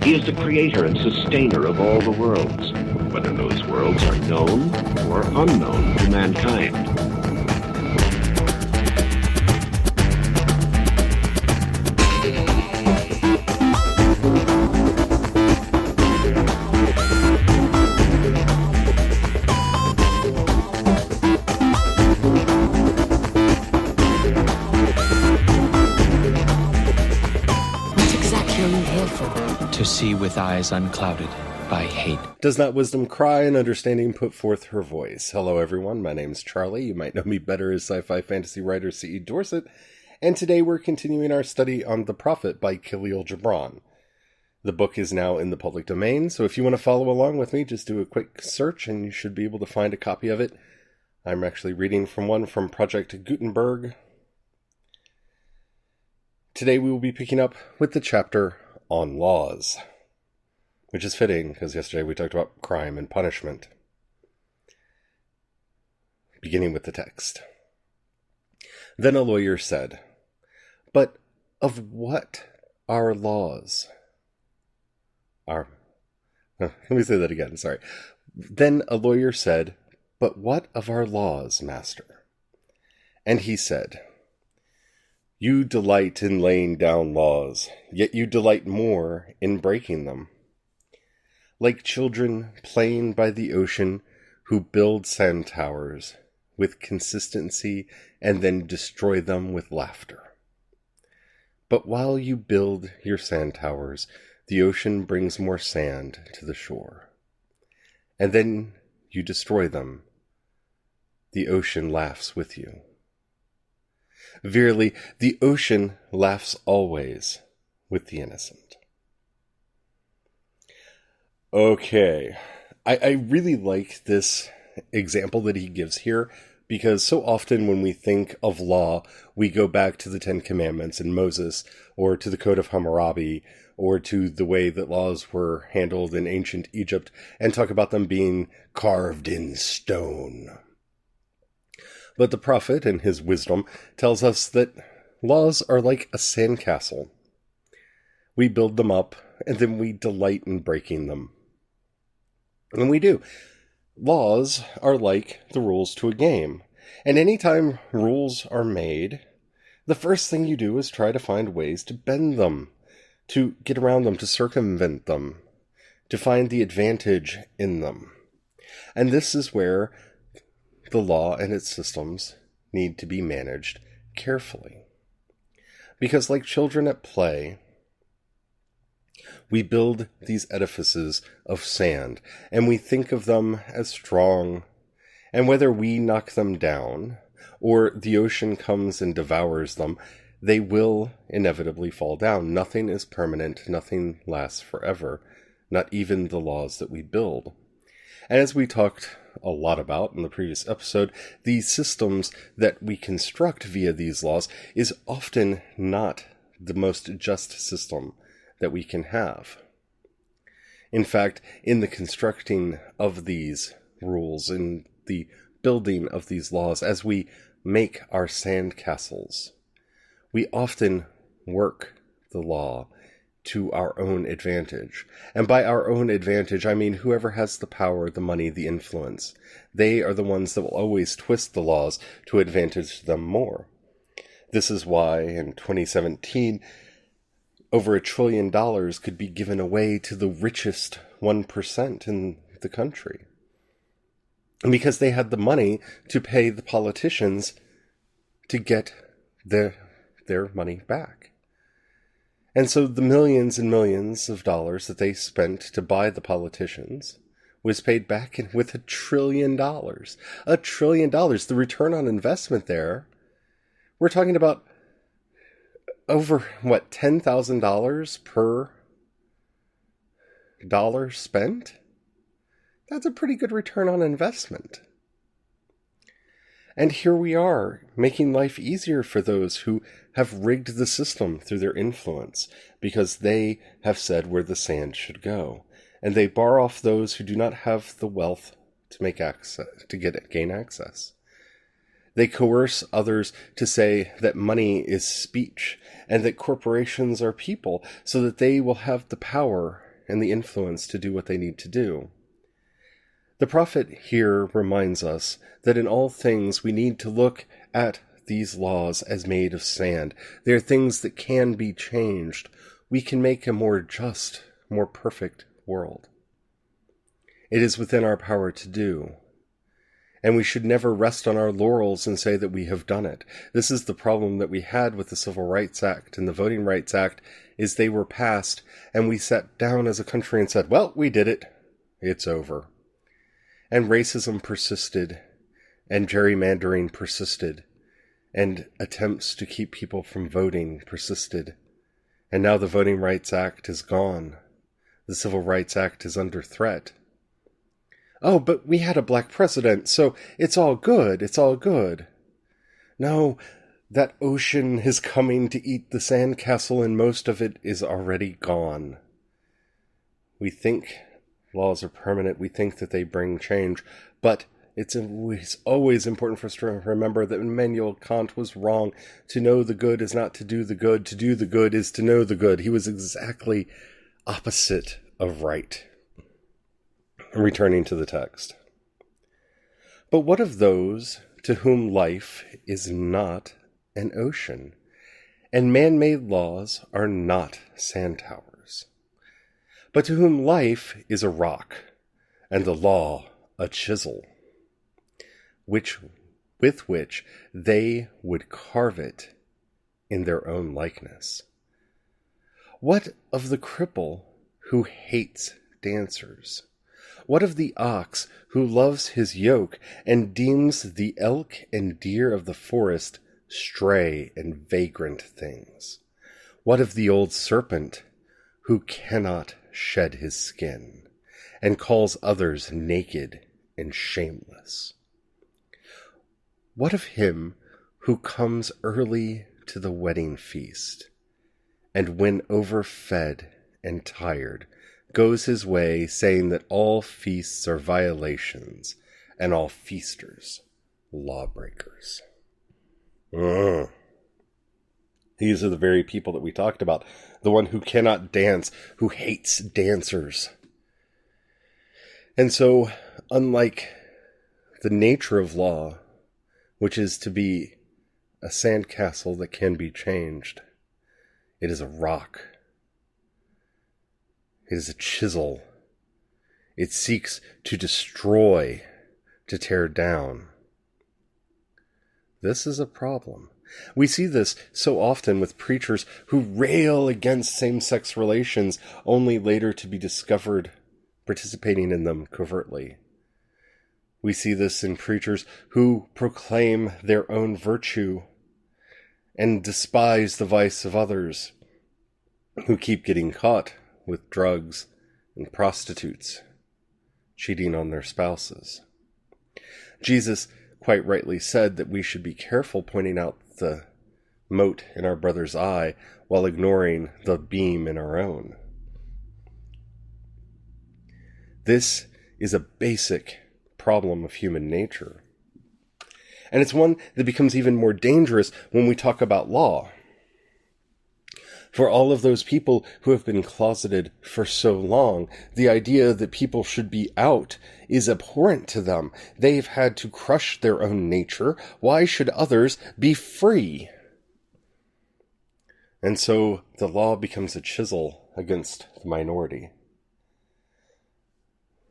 He is the creator and sustainer of all the worlds, whether those worlds are known or unknown to mankind. To see with eyes unclouded by hate. Does not wisdom cry and understanding put forth her voice? Hello everyone, my name's Charlie. You might know me better as sci-fi fantasy writer C.E. Dorset, and today we're continuing our study on The Prophet by Kahlil Gibran. The book is now in the public domain, so if you want to follow along with me, just do a quick search and you should be able to find a copy of it. I'm actually reading from one from Project Gutenberg. Today we will be picking up with the chapter on laws, which is fitting because yesterday we talked about crime and punishment. Beginning with the text. Then a lawyer said, "But of what are laws?" Let me say that again, sorry. Then a lawyer said, "But what of our laws, master?" And he said, "You delight in laying down laws, yet you delight more in breaking them. Like children playing by the ocean who build sand towers with consistency and then destroy them with laughter. But while you build your sand towers, the ocean brings more sand to the shore. And then you destroy them. The ocean laughs with you. Verily, the ocean laughs always with the innocent." Okay, I really like this example that he gives here, because so often when we think of law, we go back to the Ten Commandments and Moses, or to the Code of Hammurabi, or to the way that laws were handled in ancient Egypt, and talk about them being carved in stone. But the prophet, in his wisdom, tells us that laws are like a sandcastle. We build them up, and then we delight in breaking them. And we do. Laws are like the rules to a game. And anytime rules are made, the first thing you do is try to find ways to bend them, to get around them, to circumvent them, to find the advantage in them. And this is where the law and its systems need to be managed carefully. Because like children at play, we build these edifices of sand, and we think of them as strong, and whether we knock them down, or the ocean comes and devours them, they will inevitably fall down. Nothing is permanent, nothing lasts forever, not even the laws that we build. And as we talked a lot about in the previous episode, the systems that we construct via these laws is often not the most just system that we can have. In fact, in the constructing of these rules, in the building of these laws, as we make our sand castles, we often work the law to our own advantage. And by our own advantage, I mean whoever has the power, the money, the influence. They are the ones that will always twist the laws to advantage them more. This is why in 2017, over $1 trillion could be given away to the richest 1% in the country. And because they had the money to pay the politicians to get their money back. And so the millions and millions of dollars that they spent to buy the politicians was paid back with $1 trillion. $1 trillion. The return on investment there, we're talking about over, $10,000 per dollar spent? That's a pretty good return on investment. And here we are, making life easier for those who have rigged the system through their influence, because they have said where the sand should go. And they bar off those who do not have the wealth to make access, gain access. They coerce others to say that money is speech, and that corporations are people, so that they will have the power and the influence to do what they need to do. The prophet here reminds us that in all things we need to look at these laws as made of sand. They are things that can be changed. We can make a more just, more perfect world. It is within our power to do. And we should never rest on our laurels and say that we have done it. This is the problem that we had with the Civil Rights Act and the Voting Rights Act, is they were passed, and we sat down as a country and said, well, we did it. It's over. And racism persisted, and gerrymandering persisted, and attempts to keep people from voting persisted. And now the Voting Rights Act is gone. The Civil Rights Act is under threat. Oh, but we had a black president, so it's all good, it's all good. No, that ocean is coming to eat the sandcastle, and most of it is already gone. We think laws are permanent, we think that they bring change, but it's always important for us to remember that Immanuel Kant was wrong. To know the good is not to do the good. To do the good is to know the good. He was exactly opposite of right. Returning to the text. But what of those to whom life is not an ocean, and man-made laws are not sand towers, but to whom life is a rock, and the law a chisel, with which they would carve it in their own likeness? What of the cripple who hates dancers? What of the ox who loves his yoke and deems the elk and deer of the forest stray and vagrant things? What of the old serpent who cannot shed his skin and calls others naked and shameless? What of him who comes early to the wedding feast, and when overfed and tired, goes his way saying that all feasts are violations and all feasters lawbreakers? These are the very people that we talked about. The one who cannot dance, who hates dancers. And so, unlike the nature of law, which is to be a sandcastle that can be changed, it is a rock. It is a chisel. It seeks to destroy, to tear down. This is a problem. We see this so often with preachers who rail against same-sex relations, only later to be discovered participating in them covertly. We see this in preachers who proclaim their own virtue and despise the vice of others, who keep getting caught with drugs and prostitutes, cheating on their spouses. Jesus quite rightly said that we should be careful pointing out the mote in our brother's eye while ignoring the beam in our own. This is a basic problem of human nature. And it's one that becomes even more dangerous when we talk about law. For all of those people who have been closeted for so long, the idea that people should be out is abhorrent to them. They've had to crush their own nature. Why should others be free? And so the law becomes a chisel against the minority.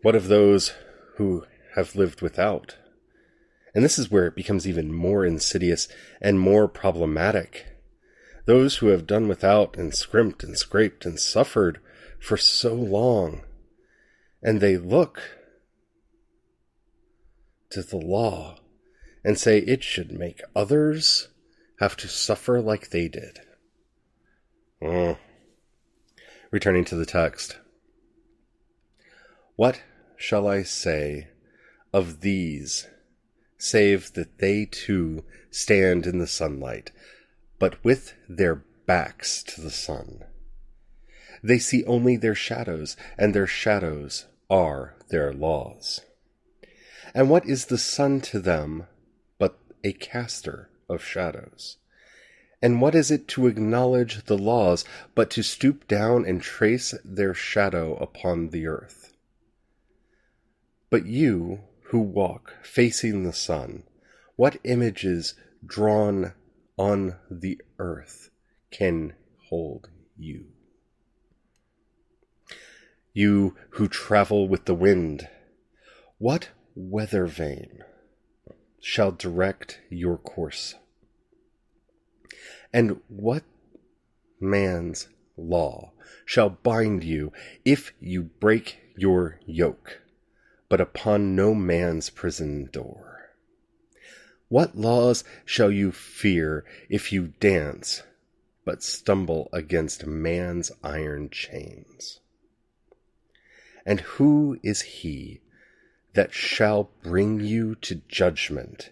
What of those who have lived without? And this is where it becomes even more insidious and more problematic. Those who have done without and scrimped and scraped and suffered for so long, and they look to the law and say it should make others have to suffer like they did. Returning to the text. What shall I say of these, save that they too stand in the sunlight, but with their backs to the sun? They see only their shadows, and their shadows are their laws. And what is the sun to them but a caster of shadows? And what is it to acknowledge the laws, but to stoop down and trace their shadow upon the earth? But you, who walk facing the sun, what images drawn on the earth can hold you? You who travel with the wind, what weather vane shall direct your course? And what man's law shall bind you if you break your yoke, but upon no man's prison door? What laws shall you fear if you dance, but stumble against man's iron chains? And who is he that shall bring you to judgment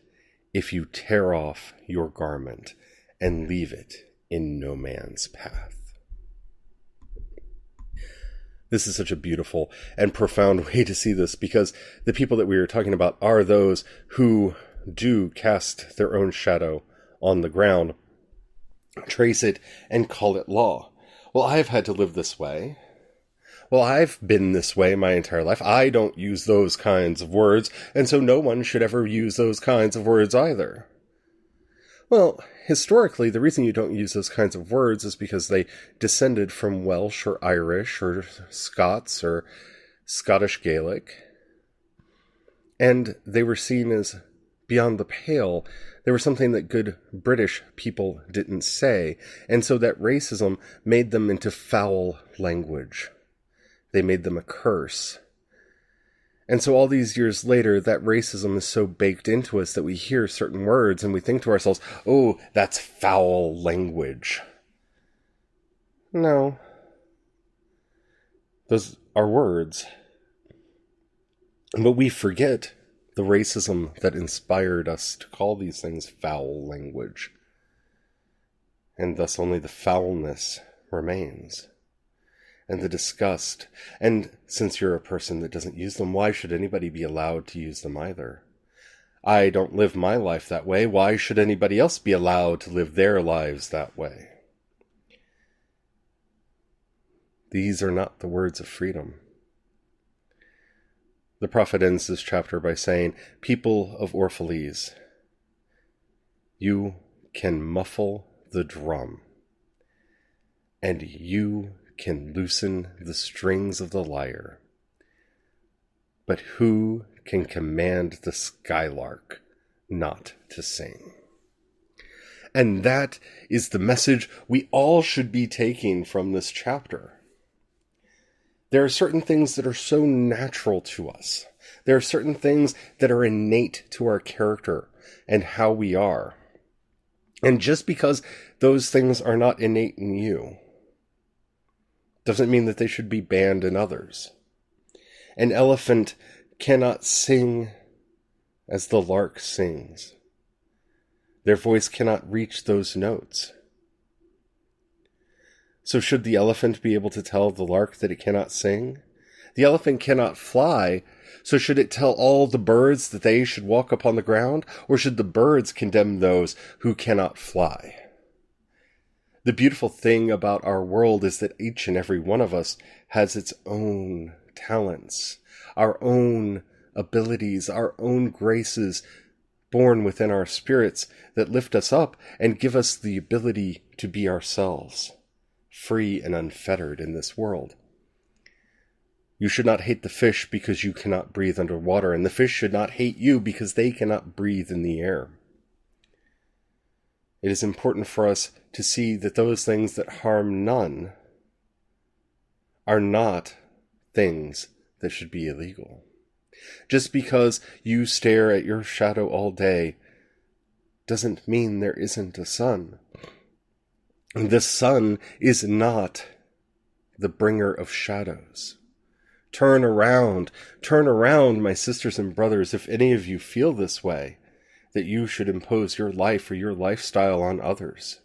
if you tear off your garment and leave it in no man's path? This is such a beautiful and profound way to see this, because the people that we are talking about are those who do cast their own shadow on the ground, trace it, and call it law. Well, I've had to live this way. Well, I've been this way my entire life. I don't use those kinds of words, and so no one should ever use those kinds of words either. Well, historically, the reason you don't use those kinds of words is because they descended from Welsh or Irish or Scots or Scottish Gaelic, and they were seen as beyond the pale. They were something that good British people didn't say, and so that racism made them into foul language. They made them a curse. And so all these years later, that racism is so baked into us that we hear certain words and we think to ourselves, oh, that's foul language. No. Those are words. But we forget the racism that inspired us to call these things foul language. And thus only the foulness remains. And the disgust. And since you're a person that doesn't use them, why should anybody be allowed to use them either? I don't live my life that way. Why should anybody else be allowed to live their lives that way? These are not the words of freedom. The prophet ends this chapter by saying, people of Orphalese, you can muffle the drum, and you can loosen the strings of the lyre. But who can command the skylark not to sing? And that is the message we all should be taking from this chapter. There are certain things that are so natural to us. There are certain things that are innate to our character and how we are. And just because those things are not innate in you, doesn't mean that they should be banned in others. An elephant cannot sing as the lark sings. Their voice cannot reach those notes. So should the elephant be able to tell the lark that it cannot sing? The elephant cannot fly, so should it tell all the birds that they should walk upon the ground? Or should the birds condemn those who cannot fly? The beautiful thing about our world is that each and every one of us has its own talents, our own abilities, our own graces born within our spirits that lift us up and give us the ability to be ourselves, free and unfettered in this world. You should not hate the fish because you cannot breathe underwater, and the fish should not hate you because they cannot breathe in the air. It is important for us to see that those things that harm none are not things that should be illegal. Just because you stare at your shadow all day doesn't mean there isn't a sun. The sun is not the bringer of shadows. Turn around, my sisters and brothers, if any of you feel this way, that you should impose your life or your lifestyle on others.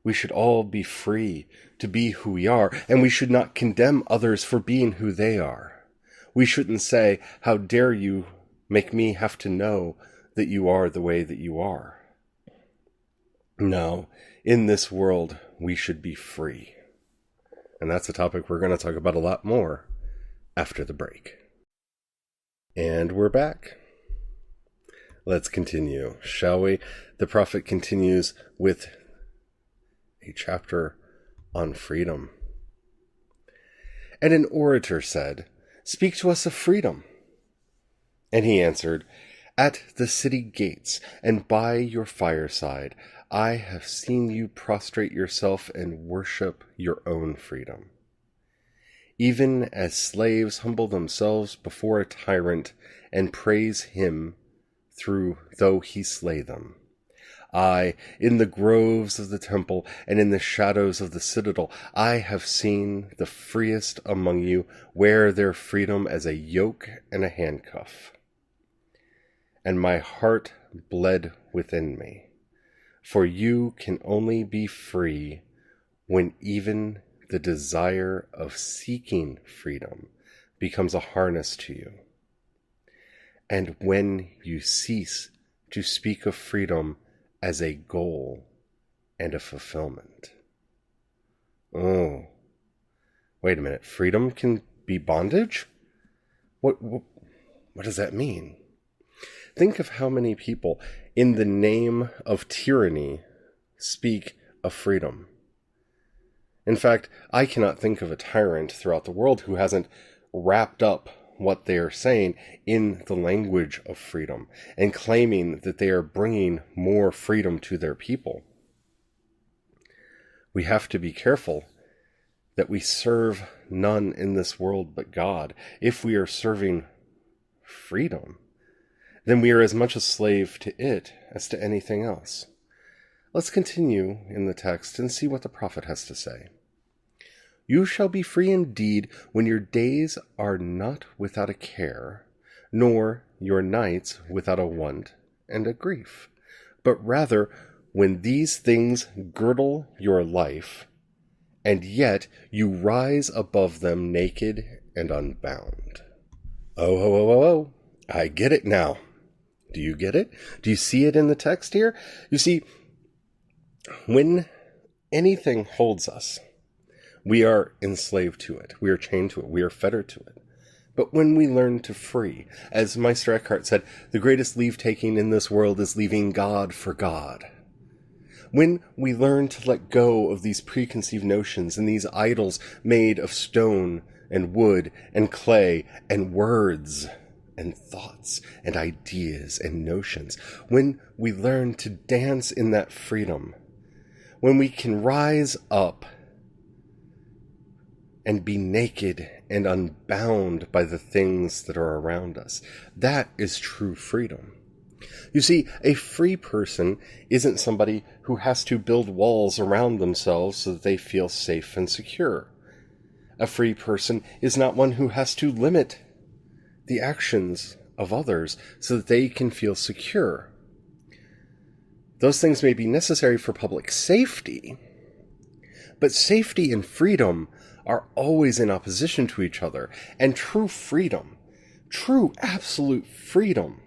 We should all be free to be who we are, and we should not condemn others for being who they are. We shouldn't say, how dare you make me have to know that you are the way that you are. No, in this world, we should be free. And that's a topic we're going to talk about a lot more after the break. And we're back. Let's continue, shall we? The prophet continues with a chapter on freedom. And an orator said, "Speak to us of freedom." And he answered, "At the city gates and by your fireside, I have seen you prostrate yourself and worship your own freedom. Even as slaves humble themselves before a tyrant and praise him though he slay them. I, in the groves of the temple and in the shadows of the citadel, I have seen the freest among you wear their freedom as a yoke and a handcuff. And my heart bled within me, for you can only be free when even the desire of seeking freedom becomes a harness to you. And when you cease to speak of freedom as a goal and a fulfillment." Oh, wait a minute. Freedom can be bondage? What does that mean? Think of how many people, in the name of tyranny, speak of freedom. In fact, I cannot think of a tyrant throughout the world who hasn't wrapped up what they are saying in the language of freedom and claiming that they are bringing more freedom to their people. We have to be careful that we serve none in this world but God. If we are serving freedom, then we are as much a slave to it as to anything else. Let's continue in the text and see what the prophet has to say. "You shall be free indeed when your days are not without a care, nor your nights without a want and a grief, but rather when these things girdle your life, and yet you rise above them naked and unbound." Oh, I get it now. Do you get it? Do you see it in the text here? You see, when anything holds us, we are enslaved to it. We are chained to it. We are fettered to it. But when we learn to free, as Meister Eckhart said, the greatest leave-taking in this world is leaving God for God. When we learn to let go of these preconceived notions and these idols made of stone and wood and clay and words and thoughts and ideas and notions, when we learn to dance in that freedom, when we can rise up and be naked and unbound by the things that are around us, that is true freedom. You see, a free person isn't somebody who has to build walls around themselves so that they feel safe and secure. A free person is not one who has to limit the actions of others so that they can feel secure. Those things may be necessary for public safety, but safety and freedom are always in opposition to each other. And true freedom, true absolute freedom,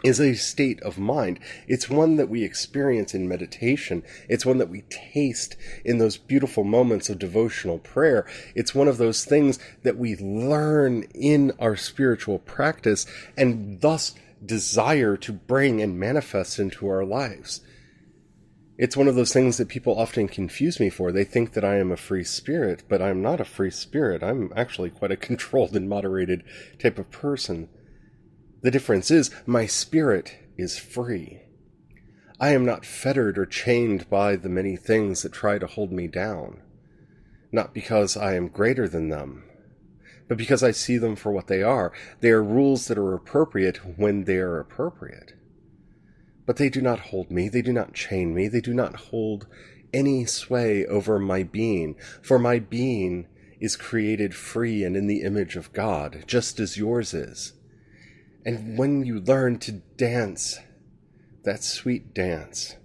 is a state of mind. It's one that we experience in meditation. It's one that we taste in those beautiful moments of devotional prayer. It's one of those things that we learn in our spiritual practice and thus desire to bring and manifest into our lives. It's one of those things that people often confuse me for. They think that I am a free spirit, but I'm not a free spirit. I'm actually quite a controlled and moderated type of person. The difference is, my spirit is free. I am not fettered or chained by the many things that try to hold me down. Not because I am greater than them, but because I see them for what they are. They are rules that are appropriate when they are appropriate. But they do not hold me, they do not chain me, they do not hold any sway over my being, for my being is created free and in the image of God, just as yours is. And when you learn to dance that sweet dance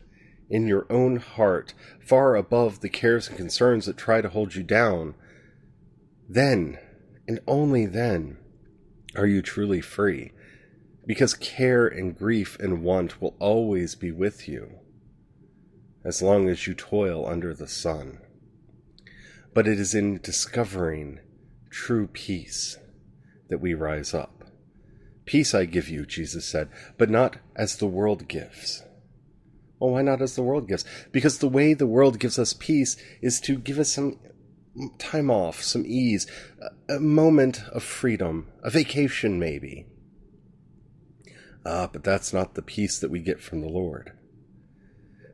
in your own heart, far above the cares and concerns that try to hold you down, then, and only then, are you truly free. Because care and grief and want will always be with you. as long as you toil under the sun. But it is in discovering true peace that we rise up. Peace I give you, Jesus said, but not as the world gives. Well, why not as the world gives? Because the way the world gives us peace is to give us some time off, some ease, a moment of freedom, a vacation maybe. But that's not the peace that we get from the Lord.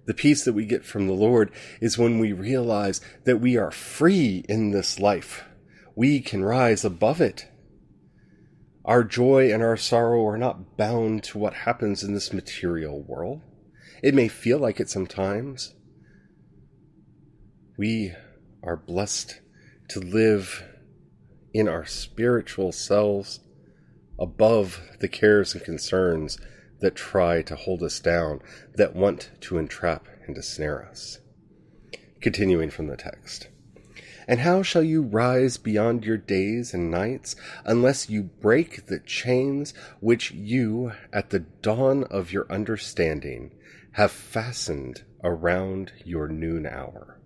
The peace that we get from the Lord is when we realize that we are free in this life. We can rise above it. Our joy and our sorrow are not bound to what happens in this material world. It may feel like it sometimes. We are blessed to live in our spiritual selves above the cares and concerns that try to hold us down, that want to entrap and to snare us. Continuing from the text. And how shall you rise beyond your days and nights, unless you break the chains which you, at the dawn of your understanding, have fastened around your noon hour?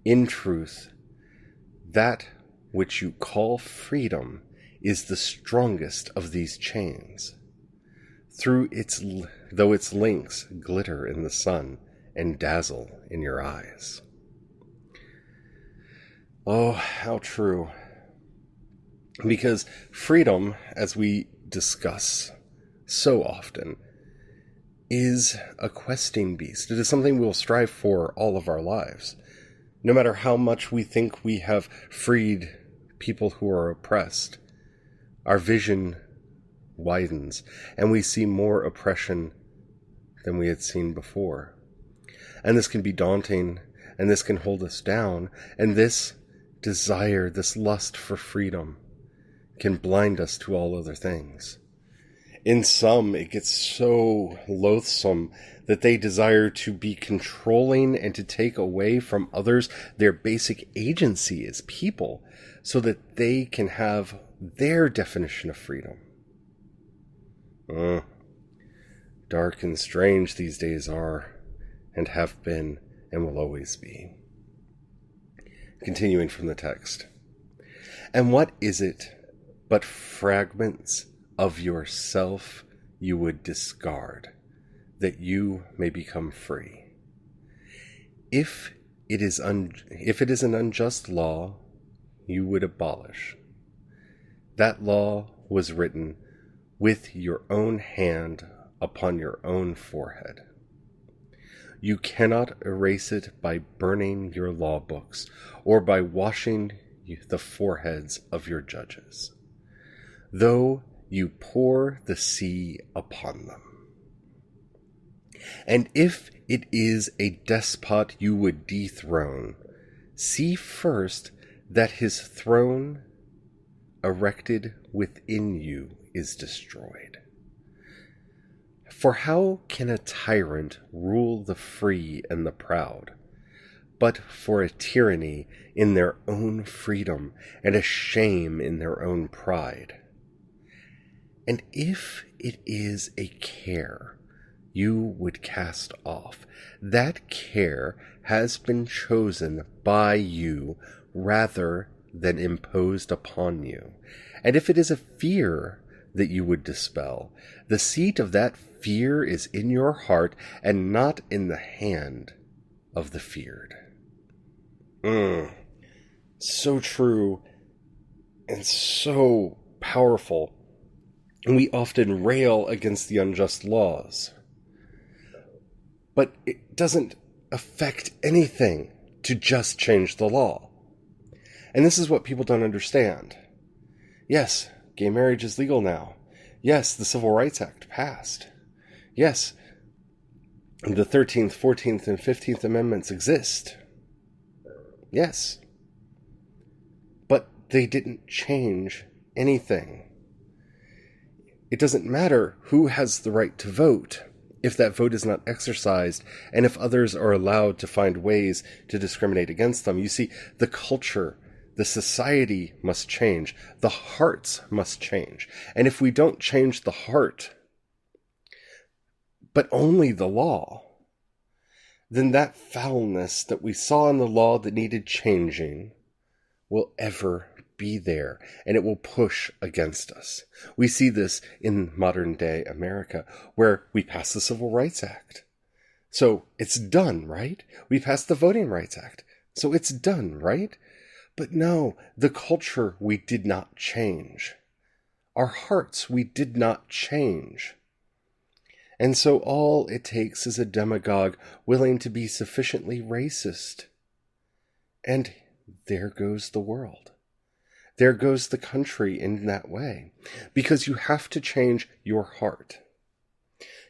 In truth, that which you call freedom is the strongest of these chains, though its links glitter in the sun and dazzle in your eyes. Oh, how true. Because freedom, as we discuss so often, is a questing beast. It is something we'll strive for all of our lives. No matter how much we think we have freed people who are oppressed, our vision widens, and we see more oppression than we had seen before. And this can be daunting, and this can hold us down, and this desire, this lust for freedom, can blind us to all other things. In some, it gets so loathsome that they desire to be controlling and to take away from others their basic agency as people, so that they can have their definition of freedom. Dark and strange these days are, and have been, and will always be. Continuing from the text. And what is it but fragments of yourself you would discard, that you may become free? If it is an unjust law, you would abolish. That law was written with your own hand upon your own forehead. You cannot erase it by burning your law books or by washing the foreheads of your judges, though you pour the sea upon them. And if it is a despot you would dethrone, see first that his throne erected within you is destroyed. For how can a tyrant rule the free and the proud, but for a tyranny in their own freedom and a shame in their own pride? And if it is a care you would cast off, that care has been chosen by you rather than imposed upon you. And if it is a fear that you would dispel, the seat of that fear is in your heart and not in the hand of the feared. So true and so powerful. And we often rail against the unjust laws. But it doesn't affect anything to just change the law. And this is what people don't understand. Yes, gay marriage is legal now. Yes, the Civil Rights Act passed. Yes, the 13th, 14th, and 15th Amendments exist. Yes. But they didn't change anything. It doesn't matter who has the right to vote if that vote is not exercised, and if others are allowed to find ways to discriminate against them. You see, the culture, the society must change. The hearts must change. And if we don't change the heart, but only the law, then that foulness that we saw in the law that needed changing will ever be there, and it will push against us. We see this in modern day America, where we passed the Civil Rights Act. So it's done, right? We passed the Voting Rights Act. So it's done, right? But no, the culture we did not change. Our hearts we did not change. And so all it takes is a demagogue willing to be sufficiently racist. And there goes the world. There goes the country in that way. Because you have to change your heart.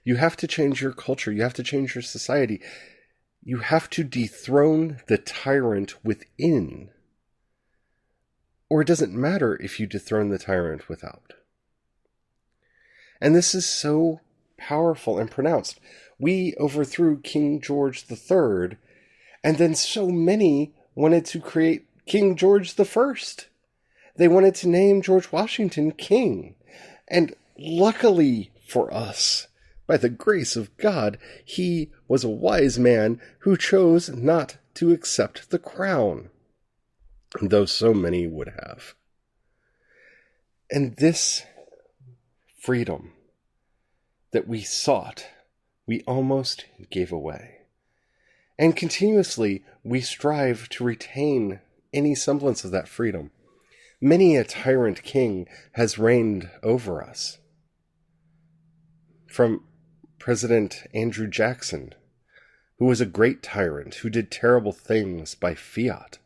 You have to change your culture. You have to change your society. You have to dethrone the tyrant within. Or it doesn't matter if you dethrone the tyrant without. And this is so powerful and pronounced. We overthrew King George III, and then so many wanted to create King George I. They wanted to name George Washington king. And luckily for us, by the grace of God, he was a wise man who chose not to accept the crown, though so many would have. And this freedom that we sought, we almost gave away. And continuously, we strive to retain any semblance of that freedom. Many a tyrant king has reigned over us. From President Andrew Jackson, who was a great tyrant, who did terrible things by fiat,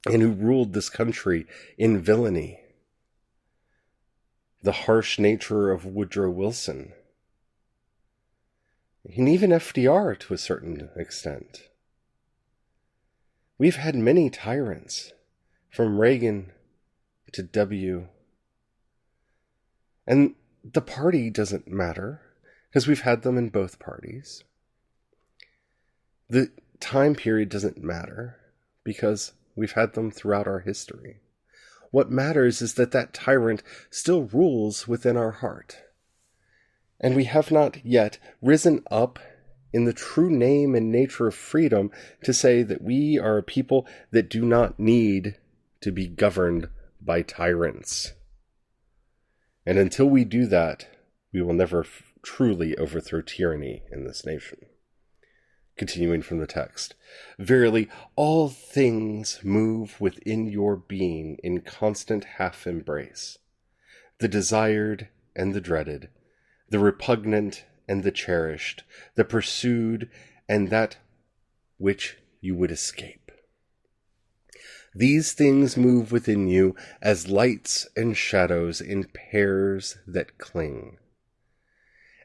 and who ruled this country in villainy. The harsh nature of Woodrow Wilson, and even FDR to a certain extent. We've had many tyrants, from Reagan to W. And the party doesn't matter, because we've had them in both parties. The time period doesn't matter, because we've had them throughout our history. What matters is that that tyrant still rules within our heart. And we have not yet risen up in the true name and nature of freedom to say that we are a people that do not need to be governed by tyrants. And until we do that, we will never truly overthrow tyranny in this nation. Continuing from the text. Verily, all things move within your being in constant half-embrace. The desired and the dreaded, the repugnant and the cherished, the pursued and that which you would escape. These things move within you as lights and shadows in pairs that cling.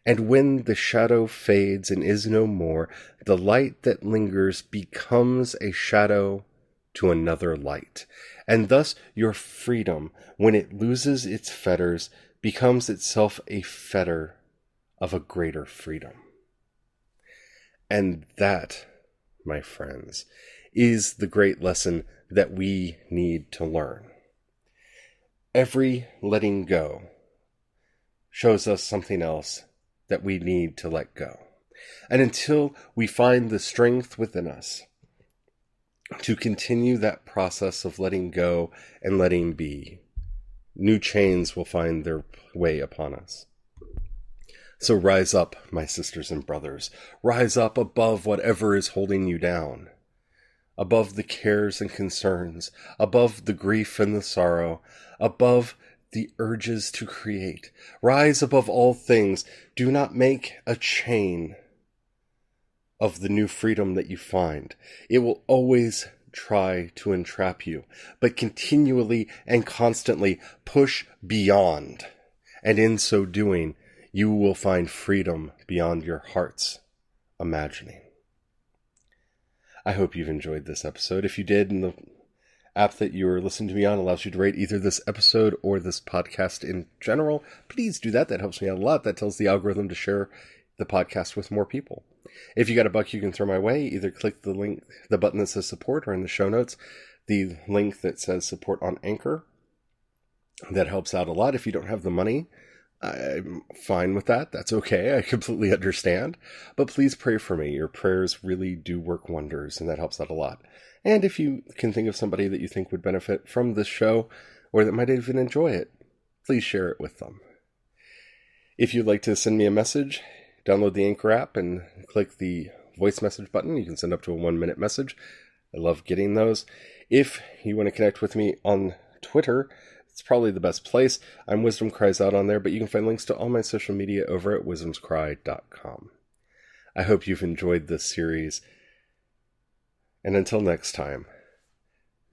And when the shadow fades and is no more, the light that lingers becomes a shadow to another light. And thus your freedom, when it loses its fetters, becomes itself a fetter of a greater freedom. And that, my friends, is the great lesson that we need to learn. Every letting go shows us something else that we need to let go. And until we find the strength within us to continue that process of letting go and letting be, new chains will find their way upon us. So rise up, my sisters and brothers. Rise up above whatever is holding you down. Above the cares and concerns, above the grief and the sorrow, above the urges to create. Rise above all things. Do not make a chain of the new freedom that you find. It will always try to entrap you, but continually and constantly push beyond. And in so doing, you will find freedom beyond your heart's imagining. I hope you've enjoyed this episode. If you did, and the app that you are listening to me on allows you to rate either this episode or this podcast in general, please do that. That helps me out a lot. That tells the algorithm to share the podcast with more people. If you got a buck you can throw my way, either click the link, the button that says support, or in the show notes, the link that says support on Anchor. That helps out a lot. If you don't have the money, I'm fine with that. That's okay. I completely understand. But please pray for me. Your prayers really do work wonders, and that helps out a lot. And if you can think of somebody that you think would benefit from this show, or that might even enjoy it, please share it with them. If you'd like to send me a message, download the Anchor app and click the voice message button. You can send up to a 1-minute message. I love getting those. If you want to connect with me on Twitter, it's probably the best place. I'm Wisdom Cries Out on there, but you can find links to all my social media over at wisdomscry.com. I hope you've enjoyed this series. And until next time,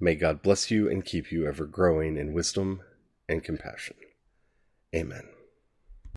may God bless you and keep you ever growing in wisdom and compassion. Amen.